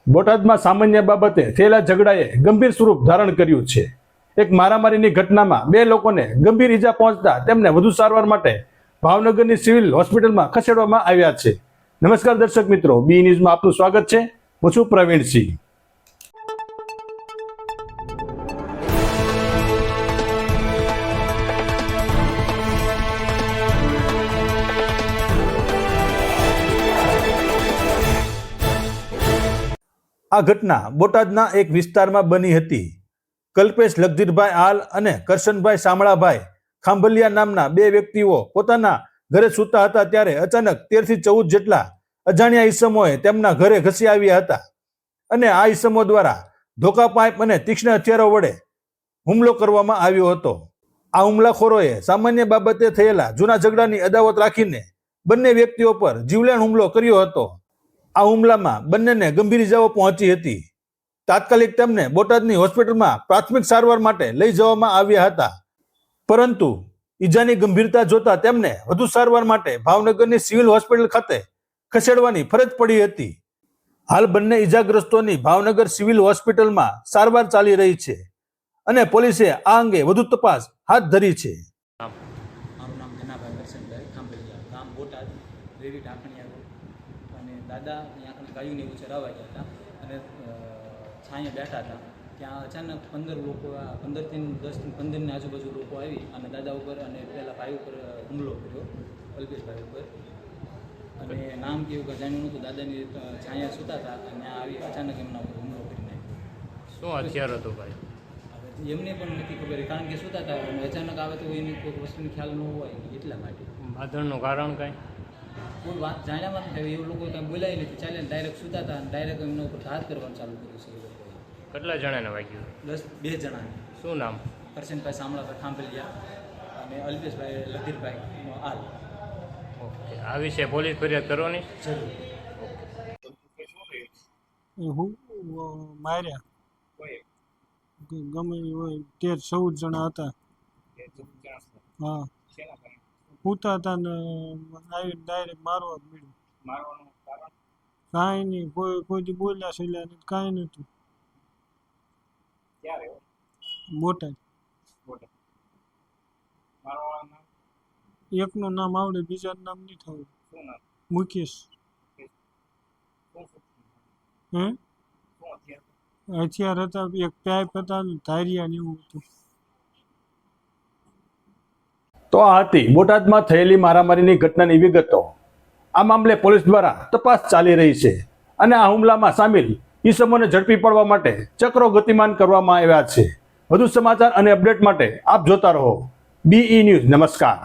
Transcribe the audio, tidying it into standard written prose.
બોટાદમાં સામાન્ય બાબતે થયેલા ઝઘડાએ ગંભીર સ્વરૂપ ધારણ કર્યું છે। એક મારામારીની ઘટનામાં બે લોકોને ગંભીર ઈજા પહોંચતા તેમને વધુ સારવાર માટે ભાવનગરની સિવિલ હોસ્પિટલમાં ખસેડવામાં આવ્યા છે। નમસ્કાર દર્શક મિત્રો, બી ન્યૂઝમાં આપનું સ્વાગત છે। હું છું પ્રવીણસિંહ। આ ઘટના બોટાદના એક વિસ્તારમાં બની હતી। કલ્પેશ લગધીરભાઈ આલ અને કરશનભાઈ શામળાભાઈ ખાંભલિયા નામના બે વ્યક્તિઓ પોતાના ઘરે સૂતા હતા ત્યારે અચાનક 13 થી 14 જેટલા અજાણ્યા ઈસમોએ તેમના ઘરે ઘસી આવ્યા હતા અને આ ઈસમો દ્વારા ધોકા પાઇપ અને તીક્ષ્ણ હથિયારો વડે હુમલો કરવામાં આવ્યો હતો। આ હુમલાખોરોએ સામાન્ય બાબતે થયેલા જૂના ઝઘડાની અદાવત રાખીને બંને વ્યક્તિઓ પર જીવલેણ હુમલો કર્યો હતો। આ હુમલામાં બંનેને ગંભીર ઇજાઓ પહોંચી હતી। તાત્કાલિક તેમને બોટાદની હોસ્પિટલમાં પ્રાથમિક સારવાર માટે લઈ જવામાં આવ્યા હતા, પરંતુ ઈજાની ગંભીરતા જોતા તેમને વધુ સારવાર માટે ભાવનગરની સિવિલ હોસ્પિટલ ખાતે ખસેડવાની ફરજ પડી હતી। હાલ બંને ઈજાગ્રસ્તોની ભાવનગર સિવિલ હોસ્પિટલમાં સારવાર ચાલી રહી છે અને પોલીસે આ અંગે વધુ તપાસ હાથ ધરી છે। મારું નામ જનાભાઈ કરશનભાઈ ખાંભલિયા, ગામ બોટાદ, રેડી ઢાંકણિયા રોડ। અને દાદા ત્યાં ગાયોને એવું ચરાવવા ગયા હતા અને છાંયે બેઠા હતા। ત્યાં અચાનક 15 લોકો 15 થી 10 થી 15ની આજુબાજુ લોકો આવી અને દાદા ઉપર અને પેલા ભાઈ ઉપર હુમલો કર્યો, કલ્પેશભાઈ ઉપર। અને નામ કેવું કે જાણ્યું નહોતું, દાદાની છાંયા સૂતા હતા અને આવી અચાનક એમના ઉપર હુમલો કરી નાખ્યો। શું હથિયાર હતું ભાઈ? એમને પણ નથી ખબર, કારણ કે સૂતા હતા અને અચાનક આવે તો એની કોઈ વસ્તુની ખ્યાલ ન હોય એટલા માટે। બાંધણનું કારણ કાંઈ? કોઈ વાત જાણ્યામાં ન થાય, એ લોકો કંઈ બોલાય નથી, ચાલે ડાયરેક્ટ સૂતા હતા અને ડાયરેક્ટ એમના ઉપર હાથ કરવાનું ચાલુ કર્યું છે એ લોકોએ। કેટલા જણાને વાગ્યું? 2 જણાને। શું નામ? કરશનભાઈ શામળાભાઈ ખાંભલિયા અને અલ્પેશભાઈ લગધીરભાઈ આલ। ઓકે, આ વિશે પોલીસ ફરિયાદ કરવાની? હું માર્યા ગમે એ હોય, 13-14 જણા હતા। હા, પૂતા હતા ને આવીને ડાયરેક્ટ મારવા મળ્યું। કાંઈ નહીં, કોઈ બોલ્યા છેલ્લા નથી, કાંઈ નહોતું। બોટાદ। એકનું નામ આવડે, બીજાનું નામ નહીં થયું। મુકેશ। હે, હથિયાર હતા, એક પાઇપ હતા ને ધારિયા ને એવું હતું। તો આ હતી બોટાદમાં થયેલી મારામારીની ઘટનાની વિગતો। આ મામલે પોલીસ દ્વારા તપાસ ચાલી રહી છે અને આ હુમલામાં સામેલ ઈસમોને ઝડપી પાડવા માટે ચક્રો ગતિમાન કરવામાં આવ્યા છે। વધુ સમાચાર અને અપડેટ માટે આપ જોતા રહો BE ન્યૂઝ। નમસ્કાર।